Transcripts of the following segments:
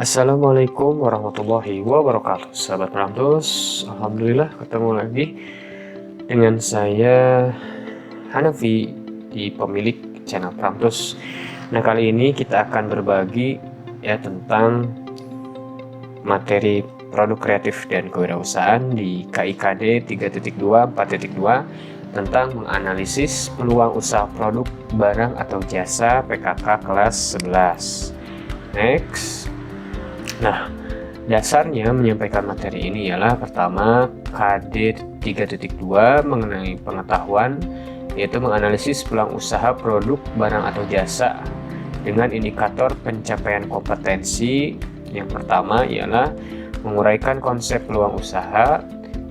Assalamualaikum warahmatullahi wabarakatuh. Sahabat Pramtus, alhamdulillah ketemu lagi dengan saya Hanafi di pemilik channel Pramtus. Nah, kali ini kita akan berbagi tentang materi produk kreatif dan kewirausahaan di KIKD 3.2 4.2 tentang menganalisis peluang usaha produk barang atau jasa PKK kelas 11. Next. Nah, dasarnya menyampaikan materi ini ialah pertama KD 3.2 mengenai pengetahuan, yaitu menganalisis peluang usaha produk barang atau jasa dengan indikator pencapaian kompetensi. Yang pertama ialah menguraikan konsep peluang usaha,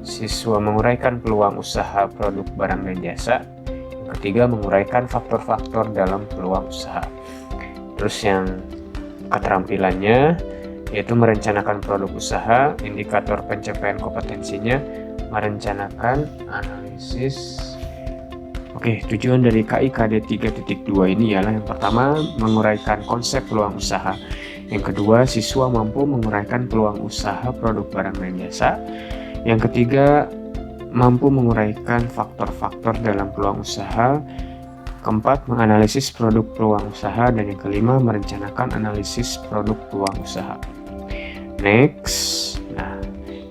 siswa menguraikan peluang usaha produk barang dan jasa. Yang ketiga, menguraikan faktor-faktor dalam peluang usaha. Terus yang keterampilannya yaitu merencanakan produk usaha, indikator pencapaian kompetensinya, merencanakan analisis. Oke, tujuan dari KIKD 3.2 ini ialah yang pertama, menguraikan konsep peluang usaha. Yang kedua, siswa mampu menguraikan peluang usaha produk barang dan jasa. Yang ketiga, mampu menguraikan faktor-faktor dalam peluang usaha. Keempat, menganalisis produk peluang usaha. Dan yang kelima, merencanakan analisis produk peluang usaha. Next, nah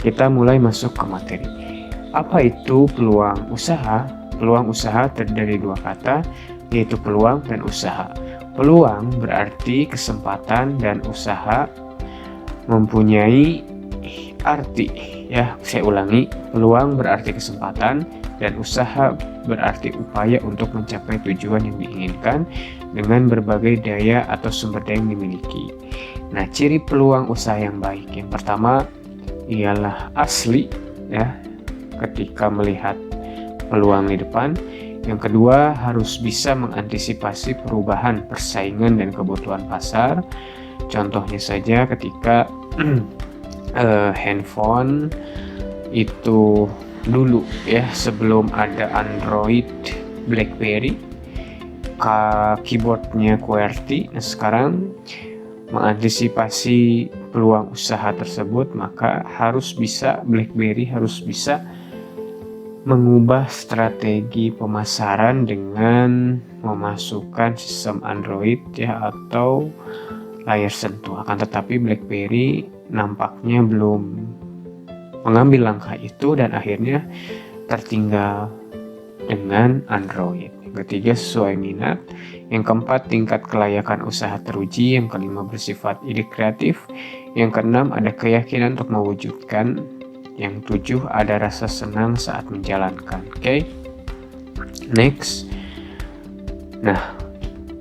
kita mulai masuk ke materi. Apa itu peluang usaha? Peluang usaha terdiri dari dua kata, yaitu peluang dan usaha. Peluang berarti kesempatan dan usaha mempunyai arti. Saya ulangi, peluang berarti kesempatan dan usaha berarti upaya untuk mencapai tujuan yang diinginkan dengan berbagai daya atau sumber daya yang dimiliki. Nah, ciri peluang usaha yang baik yang pertama ialah asli, ketika melihat peluang di depan. Yang kedua, harus bisa mengantisipasi perubahan persaingan dan kebutuhan pasar. Contohnya saja ketika handphone itu dulu sebelum ada Android, BlackBerry, keyboardnya QWERTY. Nah, sekarang mengantisipasi peluang usaha tersebut, maka BlackBerry harus bisa mengubah strategi pemasaran dengan memasukkan sistem Android atau layar sentuh. Akan tetapi BlackBerry nampaknya belum mengambil langkah itu dan akhirnya tertinggal dengan Android. Yang ketiga, sesuai minat. Yang keempat, tingkat kelayakan usaha teruji. Yang kelima, bersifat ide kreatif. Yang keenam, ada keyakinan untuk mewujudkan. Yang tujuh, ada rasa senang saat menjalankan. Oke. Next. Nah,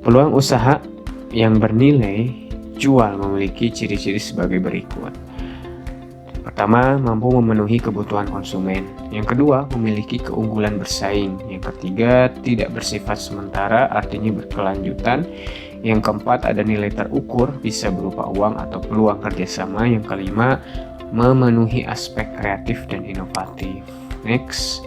peluang usaha yang bernilai jual memiliki ciri-ciri sebagai berikut. Pertama, mampu memenuhi kebutuhan konsumen. Yang kedua, memiliki keunggulan bersaing. Yang ketiga, tidak bersifat sementara, artinya berkelanjutan. Yang keempat, ada nilai terukur, bisa berupa uang atau peluang kerjasama. Yang kelima, memenuhi aspek kreatif dan inovatif. Next.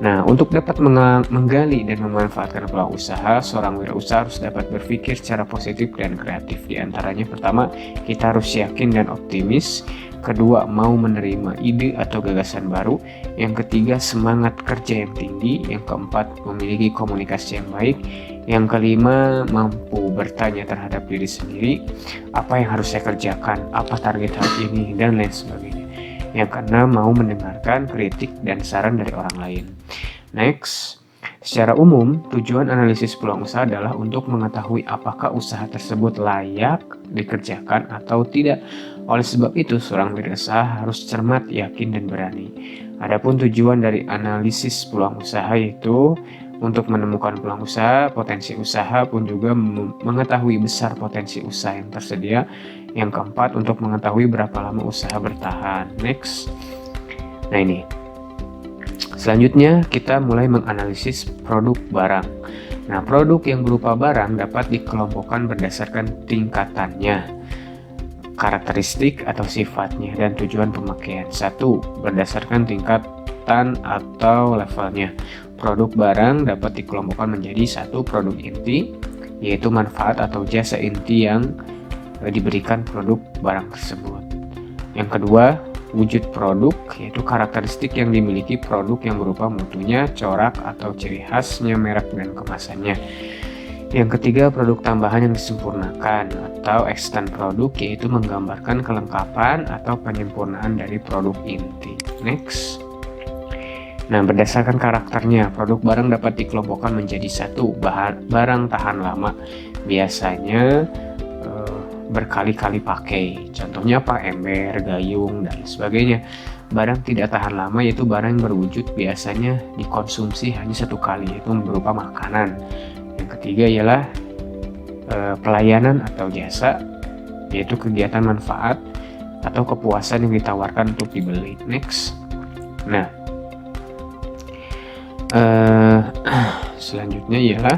Nah, untuk dapat menggali dan memanfaatkan peluang usaha, seorang wirausaha harus dapat berpikir secara positif dan kreatif. Di antaranya, pertama, kita harus yakin dan optimis. Kedua, mau menerima ide atau gagasan baru. Yang ketiga, semangat kerja yang tinggi. Yang keempat, memiliki komunikasi yang baik. Yang kelima, mampu bertanya terhadap diri sendiri, apa yang harus saya kerjakan, apa target hari ini, dan lain sebagainya. Yang keenam, mau mendengarkan kritik dan saran dari orang lain. Next. Secara umum, tujuan analisis peluang usaha adalah untuk mengetahui apakah usaha tersebut layak dikerjakan atau tidak. Oleh sebab itu, seorang wirausaha harus cermat, yakin, dan berani. Adapun tujuan dari analisis peluang usaha yaitu untuk menemukan peluang usaha, potensi usaha pun juga mengetahui besar potensi usaha yang tersedia. Yang keempat, untuk mengetahui berapa lama usaha bertahan. Next. Nah, ini. Selanjutnya, kita mulai menganalisis produk barang. Nah, produk yang berupa barang dapat dikelompokkan berdasarkan tingkatannya, karakteristik atau sifatnya, dan tujuan pemakaian. 1. Berdasarkan tingkatan atau levelnya. Produk barang dapat dikelompokkan menjadi 1. Produk inti, yaitu manfaat atau jasa inti yang diberikan produk barang tersebut. Yang kedua, wujud produk, yaitu karakteristik yang dimiliki produk yang berupa mutunya, corak, atau ciri khasnya merek dan kemasannya. Yang ketiga, produk tambahan yang disempurnakan atau extend produk, yaitu menggambarkan kelengkapan atau penyempurnaan dari produk inti. Next. Nah, berdasarkan karakternya, produk barang dapat dikelompokkan menjadi satu, barang tahan lama, biasanya berkali-kali pakai. Contohnya apa? Ember, gayung, dan sebagainya. Barang tidak tahan lama yaitu barang yang berwujud biasanya dikonsumsi hanya satu kali, yaitu berupa makanan. Yang ketiga ialah pelayanan atau jasa, yaitu kegiatan manfaat atau kepuasan yang ditawarkan untuk dibeli. Next. Nah, selanjutnya ialah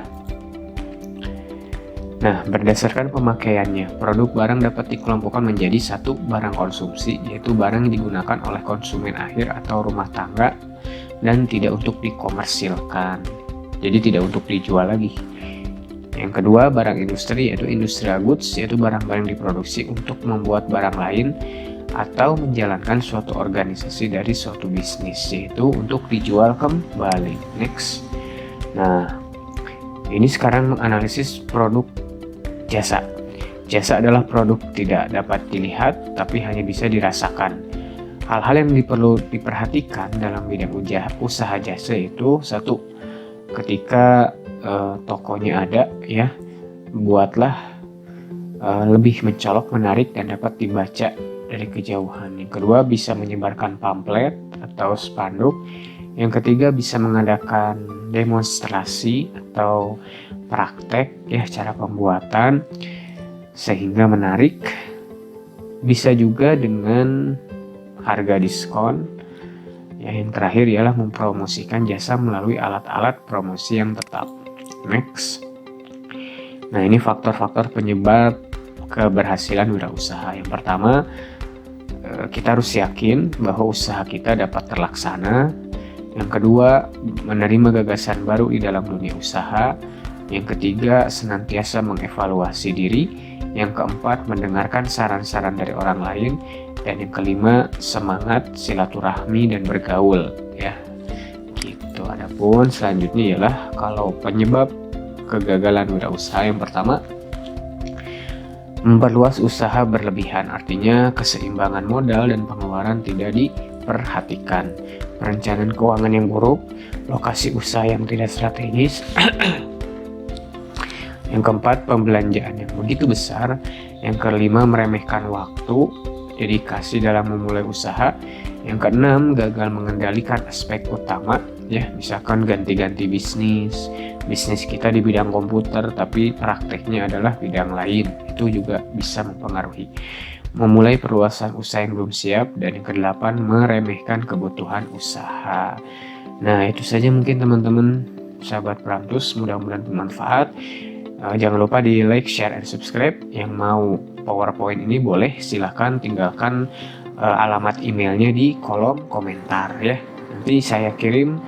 berdasarkan pemakaiannya, produk barang dapat dikelompokkan menjadi satu, barang konsumsi, yaitu barang yang digunakan oleh konsumen akhir atau rumah tangga dan tidak untuk dikomersilkan, jadi tidak untuk dijual lagi. Yang kedua, barang industri, yaitu industrial goods, yaitu barang-barang diproduksi untuk membuat barang lain atau menjalankan suatu organisasi dari suatu bisnis, yaitu untuk dijual kembali. Next. Nah, ini sekarang menganalisis produk jasa. Jasa adalah produk tidak dapat dilihat tapi hanya bisa dirasakan. Hal-hal yang perlu diperhatikan dalam bidang usaha jasa itu, satu, ketika tokonya ada, ya, buatlah lebih mencolok, menarik, dan dapat dibaca dari kejauhan. Yang kedua, bisa menyebarkan pamflet atau spanduk. Yang ketiga, bisa mengadakan demonstrasi atau praktek, ya, cara pembuatan sehingga menarik. Bisa juga dengan harga diskon. Ya, yang terakhir ialah mempromosikan jasa melalui alat-alat promosi yang tetap. Next. Nah, ini faktor-faktor penyebab keberhasilan wirausaha. Yang pertama, kita harus yakin bahwa usaha kita dapat terlaksana. Yang kedua, menerima gagasan baru di dalam dunia usaha. Yang ketiga, senantiasa mengevaluasi diri. Yang keempat, mendengarkan saran-saran dari orang lain. Dan yang kelima, semangat silaturahmi dan bergaul, ya. Gitu. Adapun selanjutnya ialah kalau penyebab kegagalan wirausaha, yang pertama, memperluas usaha berlebihan, artinya keseimbangan modal dan pengeluaran tidak diperhatikan. Perencanaan keuangan yang buruk, lokasi usaha yang tidak strategis. Yang keempat, pembelanjaan yang begitu besar. Yang kelima, meremehkan waktu, dedikasi dalam memulai usaha. Yang keenam, gagal mengendalikan aspek utama, ya, misalkan ganti-ganti bisnis kita di bidang komputer tapi prakteknya adalah bidang lain, itu juga bisa mempengaruhi. Memulai perluasan usaha yang belum siap. Dan yang kedelapan, meremehkan kebutuhan usaha. Nah, itu saja mungkin teman-teman sahabat Pramtus, mudah-mudahan bermanfaat. Jangan lupa di like, share, and subscribe. Yang mau PowerPoint ini boleh silahkan tinggalkan alamat emailnya di kolom komentar, ya. Nanti saya kirim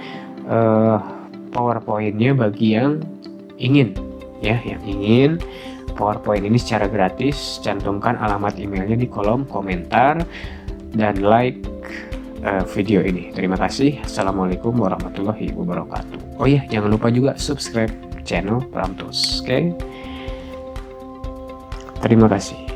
PowerPoint-nya bagi yang ingin, ya, yang ingin PowerPoint ini secara gratis. Cantumkan alamat emailnya di kolom komentar dan like video ini. Terima kasih. Assalamualaikum warahmatullahi wabarakatuh. Oh iya, jangan lupa juga subscribe channel Pramtus. Oke. Terima kasih.